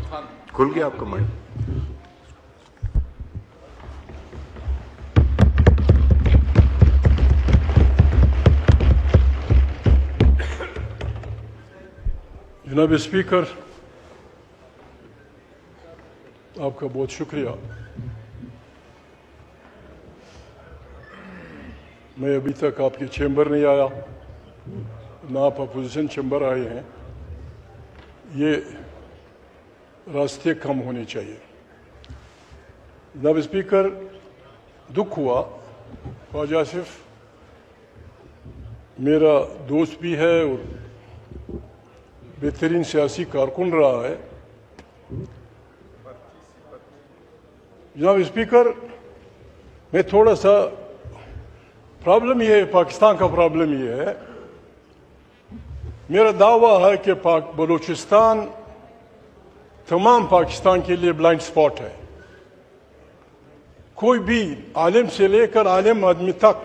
کھل گیا آپ کا مائک؟ جناب اسپیکر، آپ کا بہت شکریہ۔ میں ابھی تک آپ کے چیمبر نہیں آیا، نہ آپ اپوزیشن چیمبر آئے ہیں، یہ راستے کم ہونے چاہیے۔ جناب اسپیکر، دکھ ہوا، خواجہ آصف میرا دوست بھی ہے اور بہترین سیاسی کارکن رہا ہے۔ جناب اسپیکر، میں تھوڑا سا پرابلم یہ ہے، پاکستان کا پرابلم یہ ہے، میرا دعویٰ ہے کہ بلوچستان تمام پاکستان کے لیے بلائنڈ سپاٹ ہے۔ کوئی بھی عالم سے لے کر عالم آدمی تک،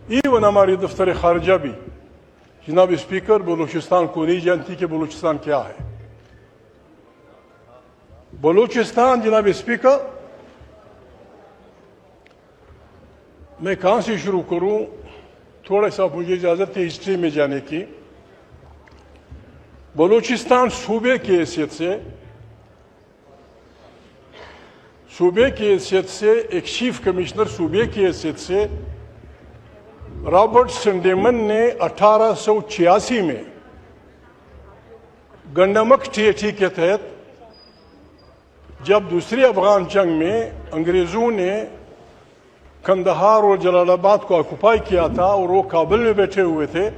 ایون ہماری دفتر خارجہ بھی، جناب اسپیکر، بلوچستان کو نہیں جانتی کہ بلوچستان کیا ہے۔ بلوچستان، جناب اسپیکر، میں کہاں سے شروع کروں؟ تھوڑا سا مجھے اجازت ہے ہسٹری میں جانے کی۔ بلوچستان صوبے کی حیثیت سے ایک چیف کمشنر صوبے کی حیثیت سے رابرٹ سنڈیمن نے 1886 میں گنڈمک ٹھیٹھی کے تحت، جب دوسری افغان جنگ میں انگریزوں نے کندہار اور جلال آباد کو آکوپائی کیا تھا اور وہ کابل میں بیٹھے ہوئے تھے،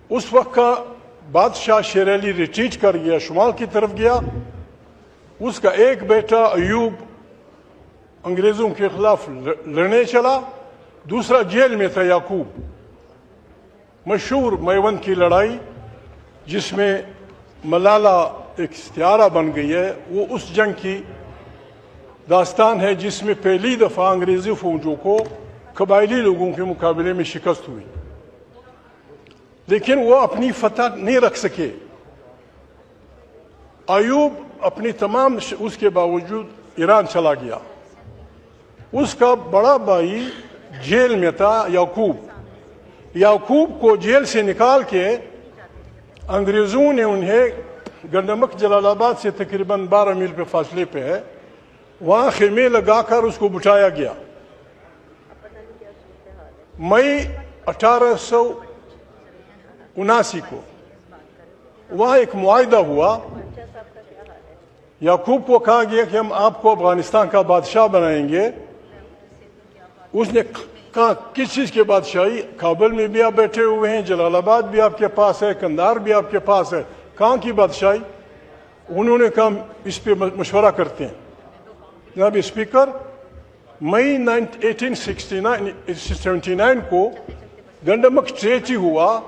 اس وقت کا بادشاہ شیر علی ریٹریٹ کر گیا، شمال کی طرف گیا۔ اس کا ایک بیٹا ایوب انگریزوں کے خلاف لڑنے چلا، دوسرا جیل میں تھا، یعقوب۔ مشہور میوند کی لڑائی، جس میں ملالہ ایک استعارہ بن گئی ہے، وہ اس جنگ کی داستان ہے جس میں پہلی دفعہ انگریزی فوجوں کو قبائلی لوگوں کے مقابلے میں شکست ہوئی، لیکن وہ اپنی فتح نہیں رکھ سکے۔ ایوب اپنی تمام اس کے باوجود ایران چلا گیا۔ اس کا بڑا بھائی جیل میں تھا، یعقوب کو جیل سے نکال کے انگریزوں نے انہیں گنڈمک جلال آباد سے تقریباً 12 میل پہ فاصلے پہ ہے، وہاں خیمے لگا کر اس کو بٹھایا گیا۔ مئی 1879 کو وہاں ایک معاہدہ ہوا، یعقوب کو کہا گیا کہ ہم آپ کو افغانستان کا بادشاہ بنائیں گے۔ اس نے کہا کس چیز کے بادشاہی؟ کابل میں بھی آپ بیٹھے ہوئے ہیں، جلال آباد بھی آپ کے پاس ہے، کندہار بھی آپ کے پاس ہے، کہاں کی بادشاہی؟ انہوں نے کہا اس پہ مشورہ کرتے ہیں۔ جناب اسپیکر، مئی 1879 کو گنڈمک ٹریٹی ہوا۔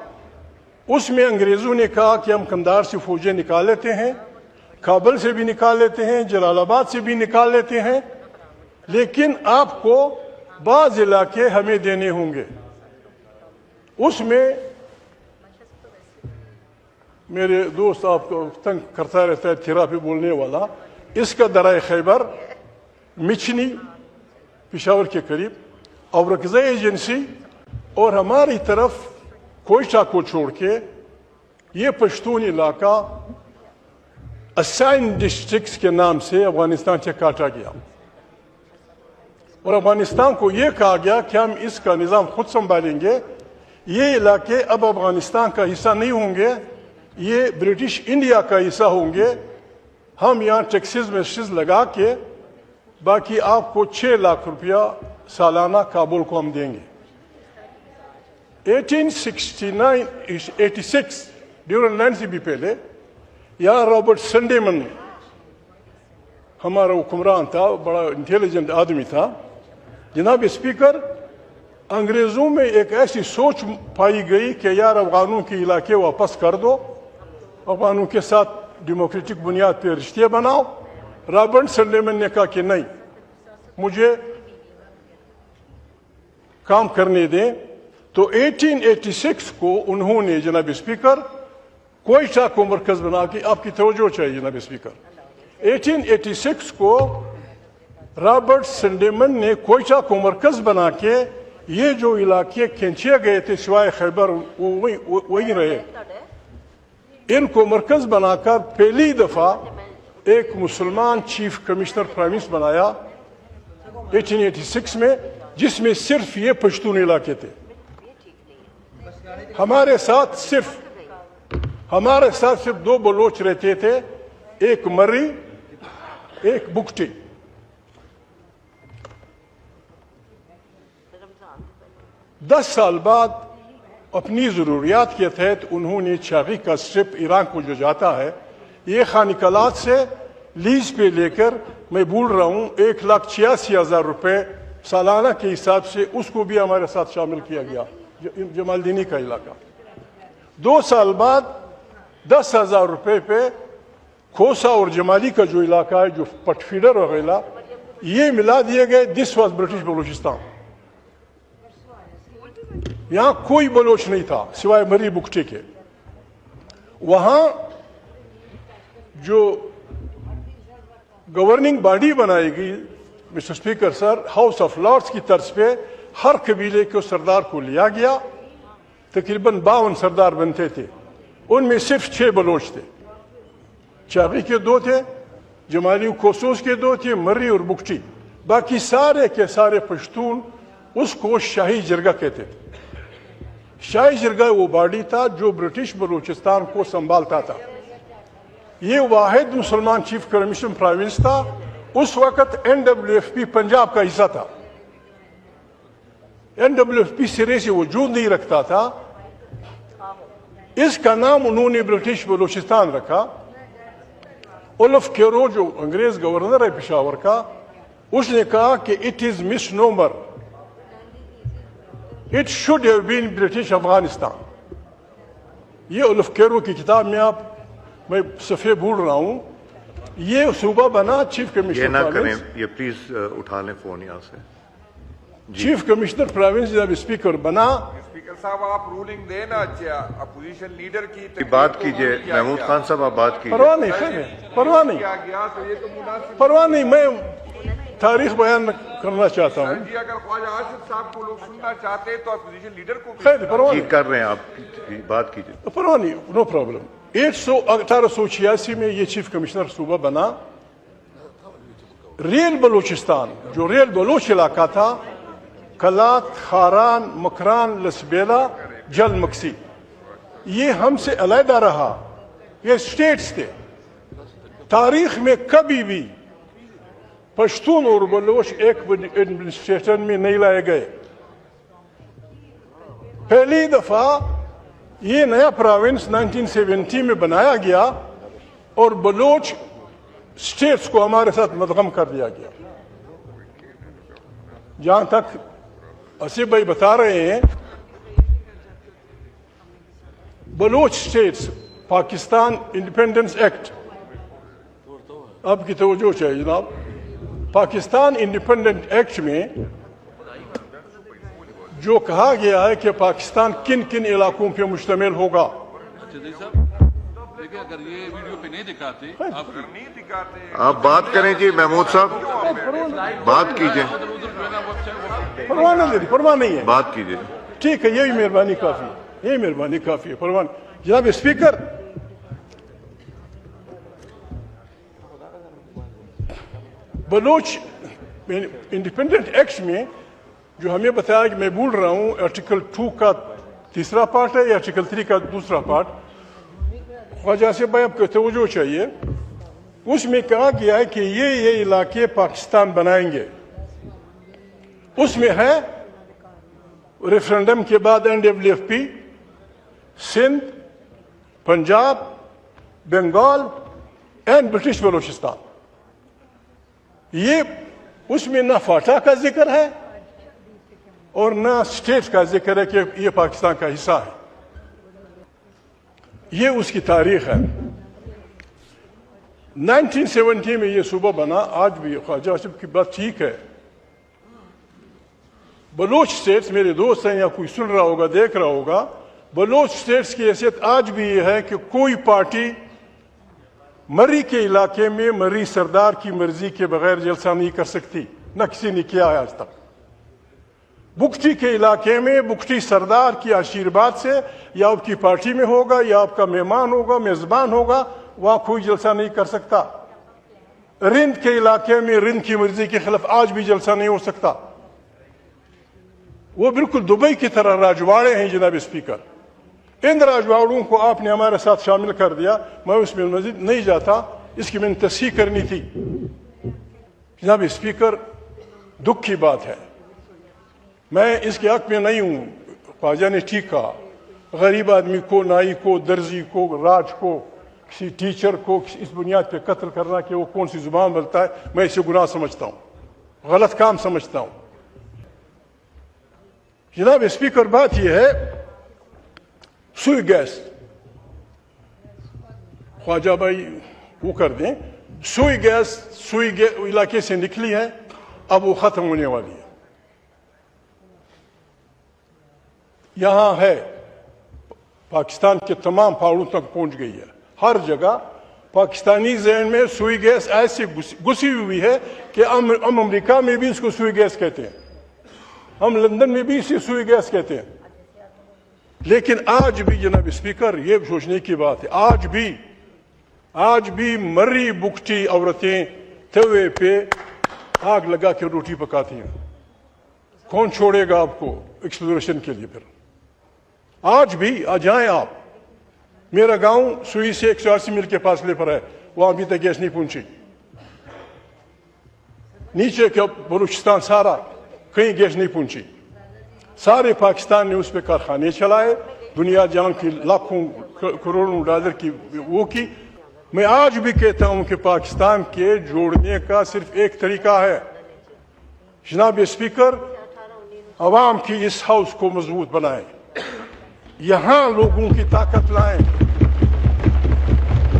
اس میں انگریزوں نے کہا کہ ہم کندہار سے فوجیں نکال لیتے ہیں، کابل سے بھی نکال لیتے ہیں، جلال آباد سے بھی نکال لیتے ہیں، لیکن آپ کو بعض علاقے ہمیں دینے ہوں گے۔ اس میں میرے دوست آپ کو تنگ کرتا رہتا ہے تھیرا پہ بولنے والا، اس کا درائے خیبر، مچھنی پشاور کے قریب، اورکزئی ایجنسی اور ہماری طرف کوئٹہ کو چھوڑ کے یہ پشتون علاقہ اسائن ڈسٹرکٹس کے نام سے افغانستان سے کاٹا گیا، اور افغانستان کو یہ کہا گیا کہ ہم اس کا نظام خود سنبھالیں گے، یہ علاقے اب افغانستان کا حصہ نہیں ہوں گے، یہ برٹش انڈیا کا حصہ ہوں گے، ہم یہاں ٹیکسز ویکسز لگا کے باقی آپ کو 6 لاکھ روپیہ سالانہ کابل کو ہم دیں گے۔ 1886 ڈیورن سے بھی پہلے یہاں رابرٹ سنڈیمن ہمارا حکمران تھا، بڑا انٹیلیجنٹ آدمی تھا۔ جناب اسپیکر، انگریزوں میں ایک ایسی سوچ پائی گئی کہ یار افغانوں کے علاقے واپس کر دو، افغانوں کے ساتھ ڈیموکریٹک بنیاد پہ رشتے بناؤ۔ رابرٹ سنڈیمن نے کہا کہ نہیں، مجھے کام کرنے دیں۔ تو 1886 کو انہوں نے جناب اسپیکر کوئٹہ کو مرکز بنا کے, آپ کی توجہ چاہیے جناب اسپیکر, 1886 کو رابرٹ سنڈیمن نے کوئٹہ کو مرکز بنا کے یہ جو علاقے کھینچے گئے تھے سوائے خیبر وہیں رہے, ان کو مرکز بنا کر پہلی دفعہ ایک مسلمان چیف کمشنر پروونس بنایا 1886 میں, جس میں صرف یہ پشتون علاقے تھے. ہمارے ساتھ صرف 2 بلوچ رہتے تھے, ایک مری ایک بکٹی. دس سال بعد اپنی ضروریات کے تحت انہوں نے چاغی کا سٹرپ ایران کو جو جاتا ہے یہ خانقلات سے لیز پہ لے کر, میں بول رہا ہوں 1,86,000 روپے سالانہ کے حساب سے, اس کو بھی ہمارے ساتھ شامل کیا گیا, جمال دینی کا علاقہ. 2 سال بعد 10,000 روپے پہ کھوسا اور جمالی کا جو علاقہ ہے, جو پٹ فیڈر وغیرہ, یہ ملا دیے گئے. This was British Balochistan. یہاں کوئی بلوچ نہیں تھا سوائے مری بکٹے کے. وہاں جو گورننگ باڈی بنائی گئی mister speaker sir, house of lords کی طرز پہ ہر قبیلے کے سردار کو لیا گیا. تقریباً 52 سردار بنتے تھے, ان میں صرف 6 بلوچ تھے. چاغی کے 2 تھے, جمالی کوسوس کے 2 تھے, مری اور بکٹی. باقی سارے کے سارے پشتون اس کو شاہی جرگہ کہتے تھے. شاہی جرگہ وہ باڈی تھا جو برٹش بلوچستان کو سنبھالتا تھا. یہ واحد مسلمان چیف کمشنر پروونس تھا. اس وقت NWFP پنجاب کا حصہ تھا. NWFP سرے سے وجود نہیں رکھتا تھا. اس کا نام انہوں نے برٹش بلوچستان رکھا. اولف کیرو جو انگریز گورنر ہے پشاور کا, اس نے کہا کہ it is misnomer, it should have been British Afghanistan. یہ اولف کیرو کی کتاب میں میں صفحے بھول رہا ہوں. یہ صوبہ بنا چیف کمشنر. یہ نہ کریں, یہ پلیز اٹھا لیں فون یہاں سے. چیف کمشنر پروونس جب اسپیکر بنا. اسپیکر صاحب آپ رولنگ دیں نا, اپوزیشن لیڈر کی بات کیجئے. محمود خان صاحب آپ بات کیجئے. پرواہ نہیں, خیر ہے, پرواہ نہیں, پرواہ نہیں. میں تاریخ بیان کرنا چاہتا ہوں. جی اگر خواجہ آصف صاحب کو لوگ سننا چاہتے ہیں تو اپوزیشن لیڈر کو خیر پرواہ نہیں کر رہے ہیں, آپ بات کیجئے. پرواہ نہیں, نو پرابلم. 1886 میں یہ چیف کمشنر صوبہ بنا. ریل بلوچستان جو ریل بلوچ علاقہ تھا, کلات, خاران, مکران, لسبیلا, جل مکسی, یہ ہم سے علیحدہ رہا. یہ اسٹیٹس تھے. تاریخ میں کبھی بھی پشتون اور بلوچ ایک ایڈمنسٹریشن میں نہیں لائے گئے. پہلی دفعہ یہ نیا پروونس 1970 میں بنایا گیا اور بلوچ اسٹیٹس کو ہمارے ساتھ مدغم کر دیا گیا. جہاں تک آصف بھائی بتا رہے ہیں, Baloch states Pakistan independence act, آپ کی توجہ چاہیے جناب. پاکستان انڈیپینڈنٹ ایکٹ میں جو کہا گیا ہے کہ پاکستان کن کن علاقوں پہ مشتمل ہوگا. اگر یہ ویڈیو پہ نہیں دکھاتے, آپ بات کریں جی. محمود صاحب بات کیجئے. پرواہ نہیں ہے, بات کیجئے. ٹھیک ہے, یہی مہربانی کافی ہے, یہی مہربانی کافی ہے. پرواہ نہیں. جناب اسپیکر, بلوچ انڈیپینڈنٹ ایکٹ میں جو ہمیں بتایا کہ میں بول رہا ہوں آرٹیکل 2 کا 3 پارٹ ہے یا آرٹیکل 3 کا 2 پارٹ, خواجہ آصف بھائی آپ کو توجہ چاہیے. اس میں کہا گیا ہے کہ یہ علاقے پاکستان بنائیں گے. اس میں ہے ریفرنڈم کے بعد NWFP, Sindh, Punjab, Bengal and British Balochistan. یہ اس میں نہ فاٹا کا ذکر ہے اور نہ اسٹیٹ کا ذکر ہے کہ یہ پاکستان کا حصہ ہے. یہ اس کی تاریخ ہے. 1970 میں یہ صوبہ بنا. آج بھی خواجہ آصف کی بات ٹھیک ہے. بلوچ اسٹیٹس, میرے دوست ہیں یا کوئی سن رہا ہوگا, دیکھ رہا ہوگا, بلوچ اسٹیٹس کی حیثیت آج بھی یہ ہے کہ کوئی پارٹی مری کے علاقے میں مری سردار کی مرضی کے بغیر جلسہ نہیں کر سکتی، نہ کسی نے کیا ہے آج تک۔ بگٹی کے علاقے میں بگٹی سردار کی آشیرواد سے یا آپ کی پارٹی میں ہوگا یا آپ کا مہمان ہوگا، میزبان ہوگا، وہاں کوئی جلسہ نہیں کر سکتا۔ رند کے علاقے میں رند کی مرضی کے خلاف آج بھی جلسہ نہیں ہو سکتا۔ وہ بالکل دبئی کی طرح راجواڑے ہیں جناب اسپیکر۔ ان راجواڑوں کو آپ نے ہمارے ساتھ شامل کر دیا، میں اس میں مزید نہیں جاتا، اس کی میں نے تصحیح کرنی تھی۔ جناب اسپیکر، دکھ کی بات ہے، میں اس کے حق میں نہیں ہوں، خواجہ نے ٹھیک کہا، غریب آدمی کو، نائی کو، درزی کو، راج کو، کسی ٹیچر کو اس بنیاد پہ قتل کرنا کہ وہ کون سی زبان بولتا ہے، میں اسے گناہ سمجھتا ہوں، غلط کام سمجھتا ہوں۔ جناب اسپیکر، بات یہ ہے، سوئی گیس، خواجہ بھائی وہ کر دیں، سوئی گیس علاقے سے نکلی ہے، اب وہ ختم ہونے والی ہے۔ یہاں ہے، پاکستان کے تمام پہاڑوں تک پہنچ گئی ہے، ہر جگہ پاکستانی ذہن میں سوئی گیس ایسی گھسی ہوئی ہے کہ ہم امریکہ میں بھی اس کو سوئی گیس کہتے ہیں، ہم لندن میں بھی اسے سوئی گیس کہتے ہیں۔ لیکن آج بھی جناب اسپیکر یہ سوچنے کی بات ہے، آج بھی مری بگٹی عورتیں توے پہ آگ لگا کے روٹی پکاتی ہیں۔ کون چھوڑے گا آپ کو ایکسپلوریشن کے لیے؟ پھر آج بھی آ جائیں آپ، میرا گاؤں سوئی سے 180 میل کے فاصلے پر ہے، وہاں ابھی تک گیس نہیں پہنچی۔ نیچے کا بلوچستان سارا کہیں گیس نہیں پہنچی۔ سارے پاکستان نے اس پہ کارخانے چلائے، دنیا جہاں کی لاکھوں کروڑوں ڈالر کی وہ کی۔ میں آج بھی کہتا ہوں کہ پاکستان کے جوڑنے کا صرف ایک طریقہ ہے، جناب اسپیکر، عوام کی اس ہاؤس کو مضبوط بنائیں، یہاں لوگوں کی طاقت لائیں،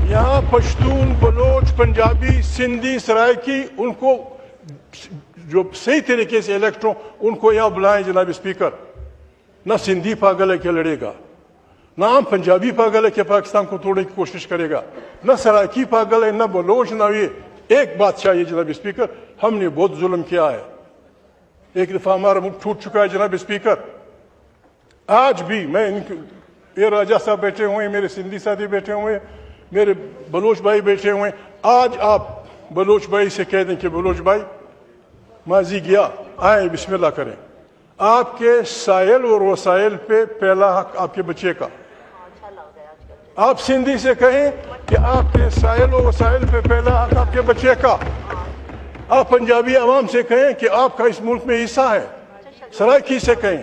یہاں پشتون، بلوچ، پنجابی، سندھی، سرائکی، ان کو جو صحیح طریقے سے الیکٹ ہوں ان کو یہاں بلائیں جناب اسپیکر۔ نہ سندھی پاگل ہے کہ لڑے گا، نہ عام پنجابی پاگل ہے کہ پاکستان کو توڑنے کی کوشش کرے گا، نہ سرائکی پاگل ہے، نہ بلوچ، نہ یہ۔ ایک بات چاہیے جناب اسپیکر، ہم نے بہت ظلم کیا ہے، ایک دفعہ ہمارا ملک ٹوٹ چکا ہے جناب اسپیکر۔ آج بھی میں یہ راجہ صاحب بیٹھے ہوئے ہیں، میرے سندھی ساتھی بیٹھے ہوئے ہیں، میرے بلوچ بھائی بیٹھے ہوئے ہیں، آج آپ بلوچ بھائی سے کہہ دیں کہ بلوچ بھائی ماضی گیا، آئیں بسم اللہ کریں، آپ کے سائل اور وسائل پہ پہلا حق آپ کے بچے کا۔ آپ سندھی سے کہیں کہ آپ کے سائل و وسائل پہ پہلا حق آپ کے بچے کا۔ آپ پنجابی عوام سے کہیں کہ آپ کا اس ملک میں حصہ ہے، سرائکی سے کہیں،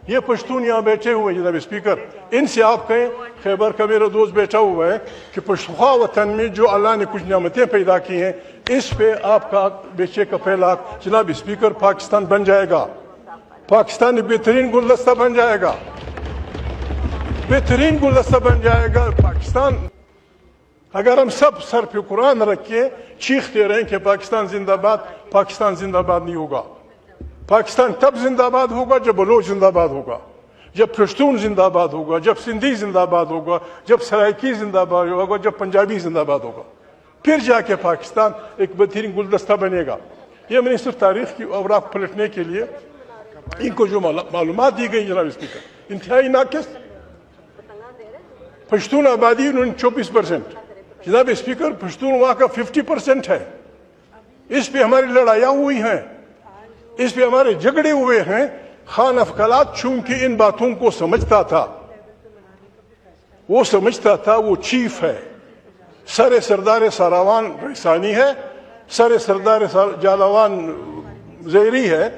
یہ پشتون یہاں بیٹھے ہوئے جناب اسپیکر، ان سے آپ کہیں، خیبر کا میرا دوست بیٹھا ہوا ہے، کہ پشتونخوا وطن میں جو اللہ نے کچھ نعمتیں پیدا کی ہیں، اس پہ آپ کا بچے کا پہلا حق۔ جناب اسپیکر، پاکستان بن جائے گا، پاکستان بہترین گلدستہ بن جائے گا، بہترین گلدستہ بن جائے گا پاکستان۔ اگر ہم سب سر پہ قرآن رکھ کے چیختے رہیں کہ پاکستان زندہ باد، پاکستان زندہ باد نہیں ہوگا۔ پاکستان تب زندہ باد ہوگا جب بلوچ زندہ باد ہوگا، جب پشتون زندہ باد ہوگا، جب سندھی زندہ باد ہوگا، جب سرائکی زندہ باد ہوگا، جب پنجابی زندہ باد ہوگا، پھر جا کے پاکستان ایک بہترین گلدستہ بنے گا۔ یہ میں نے صرف تاریخ کی اوراق پلٹنے کے لیے ان کو جو معلومات دی گئی جناب اسپیکر، انتہائی ناقص۔ پشتون آبادی 24%، جناب اسپیکر پشتون وہاں کا 50% ہے۔ اس پہ ہماری لڑائیاں ہوئی ہیں، اس پہ ہمارے جھگڑے ہوئے ہیں۔ خان افقلات چونکہ ان باتوں کو سمجھتا تھا، وہ سمجھتا تھا وہ چیف ہے، سر سردار ساراوان رحسانی ہے، سر سردار جالاوان زہری ہے،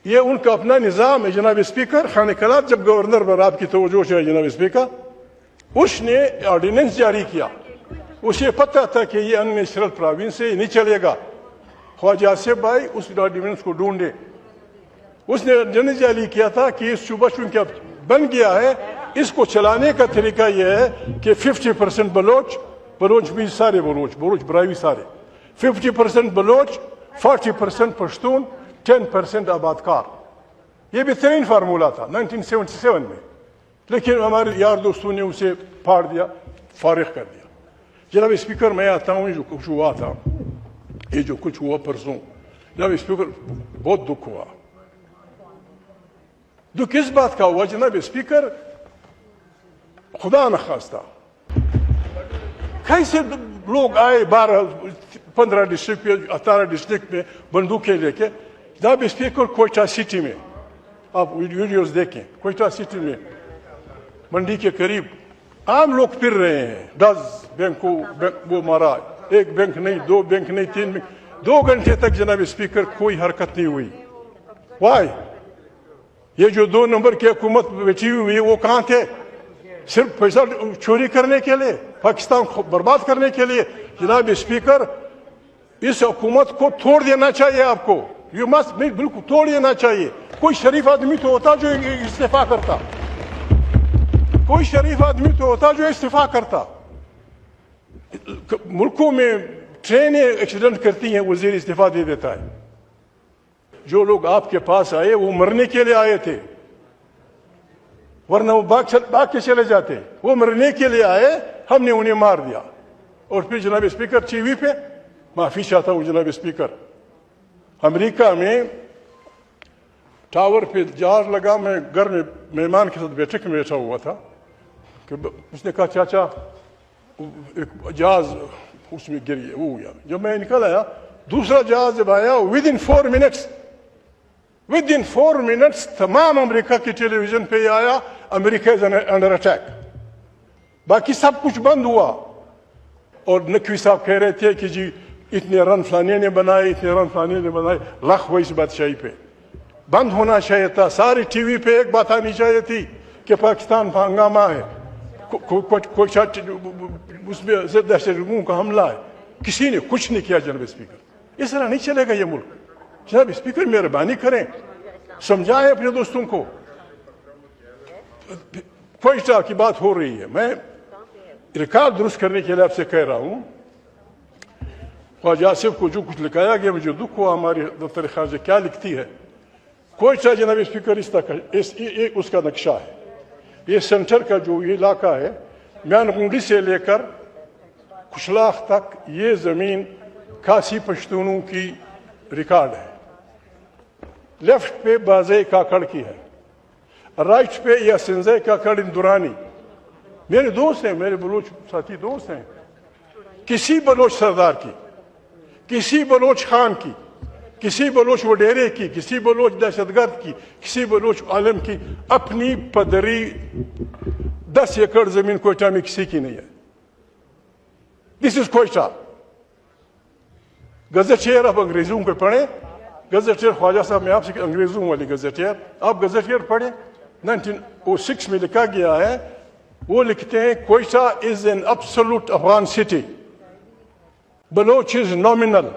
یہ ان کا اپنا نظام ہے جناب اسپیکر۔ خان قلات جب گورنر پر آپ کی توجہ ہے جناب اسپیکر، اس نے آرڈیننس جاری کیا، اسے پتہ تھا کہ یہ ان نیچرل پروونس ہے، یہ نہیں چلے گا۔ خواجہ آصف بھائی اس آرڈیننس کو ڈھونڈے، اس نے آرڈیننس جاری کیا تھا کہ اس صوبہ چونکہ اب بن گیا ہے، اس کو چلانے کا طریقہ یہ ہے کہ 50% بلوچ بھی سارے بلوچ برائی سارے، 50% بلوچ، 40% پشتون، 10% آباد کار۔ یہ بہترین فارمولہ تھا 1977 میں لیکن ہمارے یار دوستوں نے اسے پھاڑ دیا, فارغ کر دیا. جناب اسپیکر, میں آتا ہوں جو کچھ ہوا تھا, یہ جو کچھ ہوا پرسوں, جناب اسپیکر بہت دکھ ہوا. دکھ کس بات کا ہوا جناب اسپیکر؟ خدا نخواستہ کیسے لوگ آئے 12-15 ڈسٹرکٹ پہ, 18 ڈسٹرکٹ میں بندوقیں لے کے. جناب اسپیکر کوئٹہ سٹی میں, آپ ویڈیوز دیکھیں, کوئٹہ سٹی میں منڈی کے قریب عام لوگ پھر رہے ہیں. 10 بینکوں وہ مارا, ایک بینک نہیں, 2 بینک نہیں, 3 بینک. 2 گھنٹے تک جناب اسپیکر کوئی حرکت نہیں ہوئی. وائی؟ یہ جو 2 نمبر کی حکومت بیٹھی ہوئی ہے وہ کہاں تھے؟ صرف پیسہ چوری کرنے کے لیے, پاکستان کو برباد کرنے کے لیے. جناب اسپیکر, اس حکومت کو توڑ دینا چاہیے آپ کو. یہ مست بالکل توڑ دینا چاہیے. کوئی شریف آدمی تو ہوتا جو استعفا کرتا, کوئی شریف آدمی تو ہوتا جو استعفا کرتا. ملکوں میں ٹرینیں ایکسیڈنٹ کرتی ہیں, وزیر استعفا دے دیتا ہے. جو لوگ آپ کے پاس آئے وہ مرنے کے لیے آئے تھے, ورنہ وہ باغ کے چلے جاتے. وہ مرنے کے لیے آئے, ہم نے انہیں مار دیا. اور پھر جناب اسپیکر ٹی وی پہ, معافی چاہتا ہوں جناب اسپیکر, امریکہ میں ٹاور پہ جہاز لگا, میں گھر میں مہمان کے ساتھ بیٹھک میں بیٹھا ہوا تھا, کہ اس نے کہا چاچا ایک جہاز اس میں گر گیا, وہ گیا. جب میں نکل آیا, دوسرا جہاز جب آیا, ود ان 4 منٹس تمام امریکہ کی ٹیلی ویژن پہ یہ آیا, امریکہ از انڈر اٹیک. باقی سب کچھ بند ہوا. اور نقوی صاحب کہہ رہے تھے کہ جی اتنے رن فلانے نے بنائے, اتنے رن فلانے نے بنائے. لکھ ہوئی اس بادشاہی پہ. بند ہونا چاہیے تھا. ساری ٹی وی پہ ایک بات آنی چاہیے تھی کہ پاکستان کا ہنگامہ ہے, کوئی اس میں دہشت گردوں کا حملہ ہے. کسی نے کچھ نہیں کیا. جناب اسپیکر, اس طرح نہیں چلے گا یہ ملک. جناب اسپیکر مہربانی کریں, سمجھائیں اپنے دوستوں کو. کوئٹہ کی بات ہو رہی ہے, میں ریکارڈ درست کرنے کے لیے آپ سے کہہ رہا ہوں. خواجہ آصف کو جو کچھ لکھایا گیا مجھے دکھ ہوا. ہماری دفتر خارجہ کیا لکھتی ہے؟ کوئٹہ جناب اسپیکر اس کا نقشہ ہے. یہ سینٹر کا جو یہ علاقہ ہے, میان گنڈی سے لے کر کشلاخ تک, یہ زمین کھاسی پشتونوں کی ریکارڈ ہے. لیفٹ پہ بازے کاکڑ کی ہے, رائٹ پہ یا سنزے کاکڑ اندرانی. میرے دوست ہیں, میرے بلوچ ساتھی دوست ہیں. کسی بلوچ سردار کی, کسی بلوچ خان کی, کسی بلوچ وڈیرے کی, کسی بلوچ دہشت گرد کی, کسی بلوچ عالم کی اپنی پدری 10 ایکڑ زمین کوئٹہ میں کسی کی نہیں ہے. دس از کوئٹہ. گزٹیئر آپ انگریزوں کو پڑھیں. گزٹیئر خواجہ صاحب میں آپ سے انگریزوں والی گزٹیئر, آپ گزٹیئر پڑھیں. 1906 میں لکھا گیا ہے, وہ لکھتے ہیں Quetta is an absolute Afghan city. Baloch is nominal.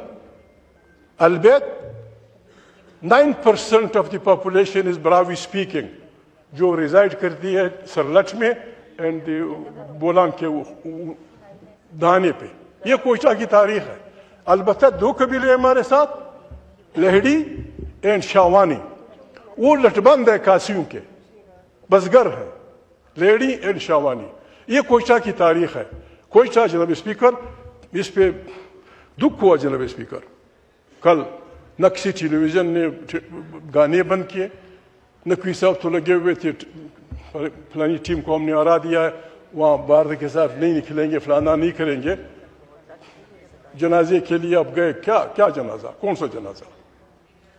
البیت 9% of the population is Brahui speaking, جو ریزائڈ کرتی ہے سرلٹ میں اینڈ بولان کے دانے پہ. یہ کوئٹہ کی تاریخ ہے. البتہ 2 قبیلے ہمارے ساتھ, لہڑی اینڈ شاوانی. وہ لٹبند ہے کاسیوں کے, بزگر ہیں, لہڑی اینڈ شاوانی. یہ کوئٹہ کی تاریخ ہے. کوئٹہ جناب اسپیکر, اس پہ دکھ ہوا جناب اسپیکر. کل نقشی ٹیلی ویژن نے گانے بند کیے. نقوی صاحب تو لگے ہوئے تھے, فلانی ٹیم کو ہم نے ہرا دیا ہے, وہاں بھارت کے ساتھ نہیں نکلیں گے, فلانا نہیں کریں گے. جنازے کے لیے اب گئے, کیا جنازہ, کون سا جنازہ؟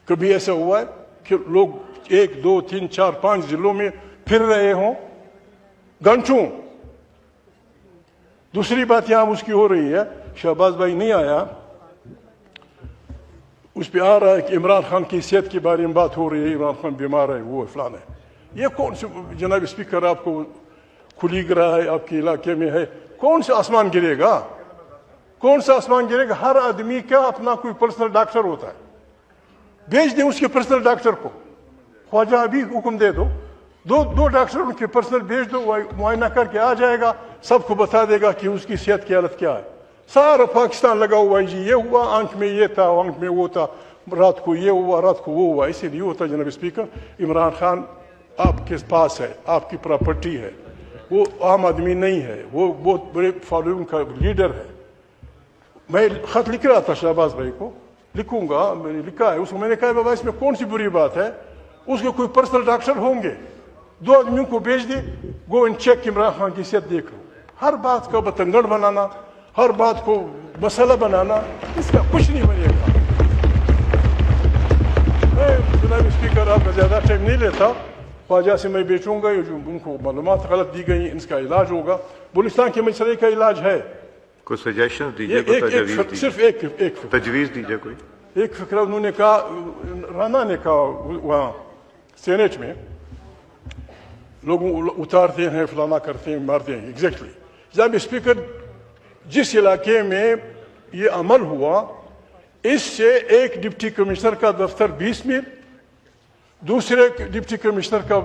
کبھی ایسا ہوا ہے کہ لوگ 1 2 3 4 5 ضلعوں میں پھر رہے ہوں گھنٹوں؟ دوسری بات یہاں اس کی ہو رہی ہے, شہباز بھائی نہیں آیا, اس پہ آ رہا ہے کہ عمران خان کی صحت کے بارے میں بات ہو رہی ہے, عمران خان بیمار ہے, وہ فلانا ہے. یہ کون سے جناب اسپیکر آپ کو کھلی گرا ہے, آپ کے علاقے میں ہے, کون سے آسمان گرے گا, کون سا آسمان گرے گا؟ ہر آدمی کا اپنا کوئی پرسنل ڈاکٹر ہوتا ہے, بھیج دیں اس کے پرسنل ڈاکٹر کو. خواجہ ابھی حکم دے دو, دو ڈاکٹر ان کے پرسنل بھیج دو, معائنہ کر کے آ جائے گا, سب کو بتا دے گا کہ اس کی صحت کی حالت کیا ہے. سارا پاکستان لگا ہوا ہے, جی یہ ہوا, آنکھ میں یہ تھا, آنکھ میں وہ تھا, رات کو یہ ہوا, رات کو وہ ہوا. اسی لیے ہوتا جناب اسپیکر, عمران خان آپ کے پاس ہے، آپ کی پراپرٹی ہے، وہ عام آدمی نہیں ہے، وہ بہت بڑے فالوئنگ کا لیڈر ہے. میں خط لکھ رہا تھا شہباز بھائی کو، لکھوں گا، میں نے لکھا ہے اس کو. میں نے کہا بابا اس میں کون سی بری بات ہے؟ اس کے کوئی پرسنل ڈاکٹر ہوں گے، 2 آدمیوں کو بھیج دے، go and check Imran Khan کی صحت دیکھ لو. ہر بات کا بتنگڑ بنانا، ہر بات کو مسئلہ بنانا، اس کا کچھ نہیں بنے گا. میں جناب اسپیکر آپ کا زیادہ ٹائم نہیں لیتا. خواجہ سے میں بیچوں گا، یہ جو ان کو معلومات غلط دی گئی اس کا علاج ہوگا. بلوچستان کے مسئلے کا علاج ہے. کوئی سجیشن دیجیے، کوئی تجویز دیجیے، صرف ایک تجویز دیجیے کوئی. ایک فکرہ انہوں نے کہا، رانا نے کہا وہاں سینیٹ میں، لوگوں اتارتے ہیں، فلانا کرتے ہیں، مارتے ہیں. ایگزیکٹلی جناب اسپیکر، جس علاقے میں یہ عمل ہوا، اس سے ایک ڈپٹی کمشنر کا دفتر 20 میل، دوسرے ڈپٹی کمشنر کا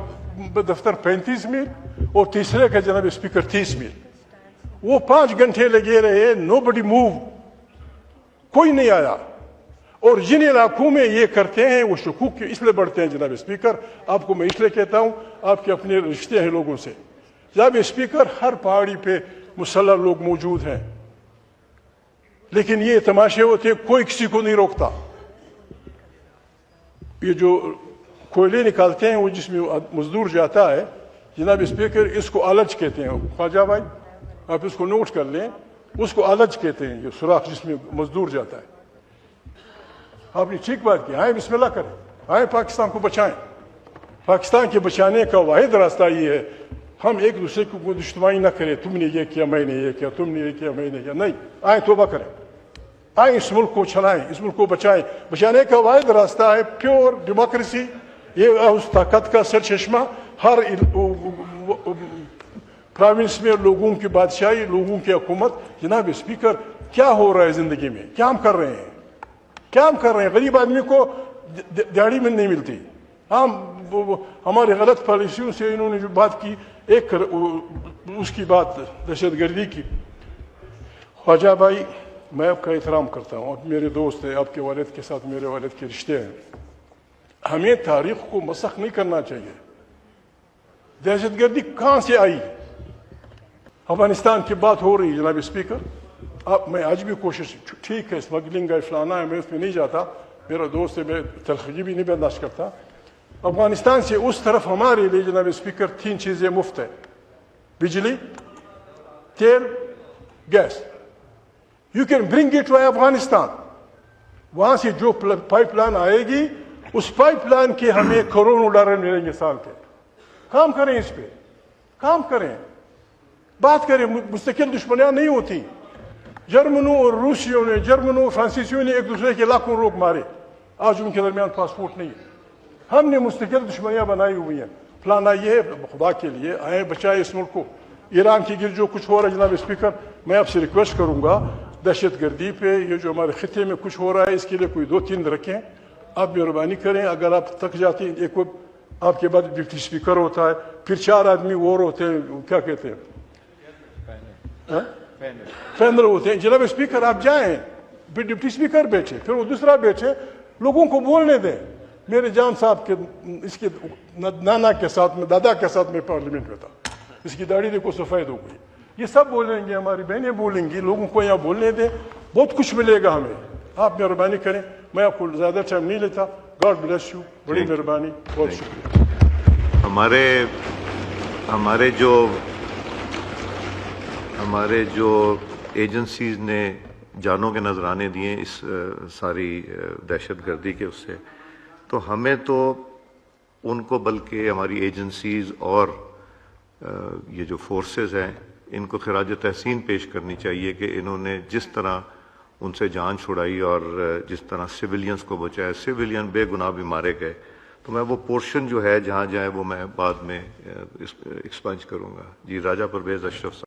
دفتر 35 میل، اور تیسرے کا جناب اسپیکر 30 میل. وہ 5 گھنٹے لگے رہے، نو بڈی موو، کوئی نہیں آیا. اور جن علاقوں میں یہ کرتے ہیں وہ شکوک اس لیے بڑھتے ہیں. جناب اسپیکر، آپ کو میں اس لیے کہتا ہوں، آپ کے اپنے رشتے ہیں لوگوں سے. جناب اسپیکر، ہر پہاڑی پہ مسلح لوگ موجود ہیں، لیکن یہ تماشے ہوتے ہیں، کوئی کسی کو نہیں روکتا. یہ جو کوئلے نکالتے ہیں، وہ جس میں مزدور جاتا ہے، جناب اسپیکر، اس کو آلچ کہتے ہیں. خواجہ بھائی آپ اس کو نوٹ کر لیں، اس کو آلچ کہتے ہیں، یہ سوراخ جس میں مزدور جاتا ہے. آپ نے ٹھیک بات کی. آئیں بسم اللہ کریں، آئیں پاکستان کو بچائیں. پاکستان کے بچانے کا واحد راستہ یہ ہے، ہم ایک دوسرے کو دشمنی نہ کریں. تم نے یہ کیا، میں نے یہ کیا، تم نے یہ کیا، میں نے کیا. نہیں، آئیں توبہ کریں، آئیں اس ملک کو چلائیں، اس ملک کو بچائیں. بچانے کا واحد راستہ ہے پیور ڈیموکریسی. یہ اس طاقت کا سرچشمہ، ہر پروونس میں لوگوں کی بادشاہی، لوگوں کی حکومت. جناب اسپیکر، کیا ہو رہا ہے زندگی میں؟ کیا ہم کر رہے ہیں؟ کیا ہم کر رہے ہیں؟ غریب آدمی کو دیہڑی میں نہیں ملتی. ہمارے غلط پالیسیوں سے انہوں نے جو بات کی، ایک اس کی بات دہشت گردی کی. خواجہ بھائی، میں آپ کا احترام کرتا ہوں، آپ میرے دوست ہیں، آپ کے والد کے ساتھ میرے والد کے رشتے ہیں. ہمیں تاریخ کو مسخ نہیں کرنا چاہیے. دہشت گردی کہاں سے آئی؟ افغانستان کی بات ہو رہی ہے جناب اسپیکر. میں آج بھی کوشش، ٹھیک ہے اسمگلنگ ہے، فلانا ہے، میں اس میں نہیں جاتا، میرا دوست ہے، میں تلخی بھی نہیں برداشت کرتا. افغانستان سے اس طرف ہمارے لیے جناب اسپیکر 3 چیزیں مفت ہے: بجلی، تیل، gas. You can bring it to Afghanistan. وہاں سے جو پائپ لائن آئے گی، اس پائپ لائن کے ہمیں کروڑوں ڈالر ملیں گے سال کے. کام کریں، اس پہ کام کریں، بات کریں. مستقل دشمنیاں نہیں ہوتی. جرمنوں اور روسیوں نے، جرمنوں اور فرانسیسیوں نے ایک دوسرے کے لاکھوں لوگ مارے، آج ان کے درمیان پاسپورٹ نہیں ہے. ہم نے مستقل دشمنیاں بنائی ہوئی ہیں. فلانا یہ خدا کے لیے آئیں بچائے اس ملک کو. ایران کے گرد جو کچھ ہو رہا ہے جناب اسپیکر، میں آپ سے ریکویسٹ کروں گا، دہشت گردی پہ یہ جو ہمارے خطے میں کچھ ہو رہا ہے، اس کے لیے کوئی 2-3 رکھیں. آپ مہربانی کریں. اگر آپ تک جاتے ہیں، ایک آپ کے بعد ڈپٹی اسپیکر ہوتا ہے، پھر 4 آدمی اور ہوتے ہیں، کیا کہتے ہیں، فینر ہوتے ہیں. جناب اسپیکر، آپ جائیں، پھر ڈپٹی اسپیکر بیٹھے، پھر وہ دوسرا بیٹھے، لوگوں کو بولنے دیں. میرے جان صاحب کے اس کے نانا کے ساتھ میں، دادا کے ساتھ میں پارلیمنٹ میں تھا، اس کی داڑھی دیکھو سفید ہو گئی. یہ سب بولیں گے، ہماری بہنیں بولیں گی. لوگوں کو یہاں بولنے دیں، بہت کچھ ملے گا ہمیں. آپ مہربانی کریں. میں آپ کو زیادہ ٹائم نہیں لیتا. God bless you. بڑی مہربانی، بہت شکریہ. ہمارے جو ایجنسیز نے جانوں کے نذرانے دیے اس ساری دہشت گردی کے، اس سے تو ہمیں تو ان کو، بلکہ ہماری ایجنسیز اور یہ جو فورسز ہیں، ان کو خراج تحسین پیش کرنی چاہیے کہ انہوں نے جس طرح ان سے جان چھڑائی اور جس طرح سویلینز کو بچایا. سویلین بے گناہ بھی مارے گئے. تو میں وہ پورشن جو ہے جہاں جائے وہ میں بعد میں ایکسپنج کروں گا. جی، راجہ پرویز اشرف صاحب.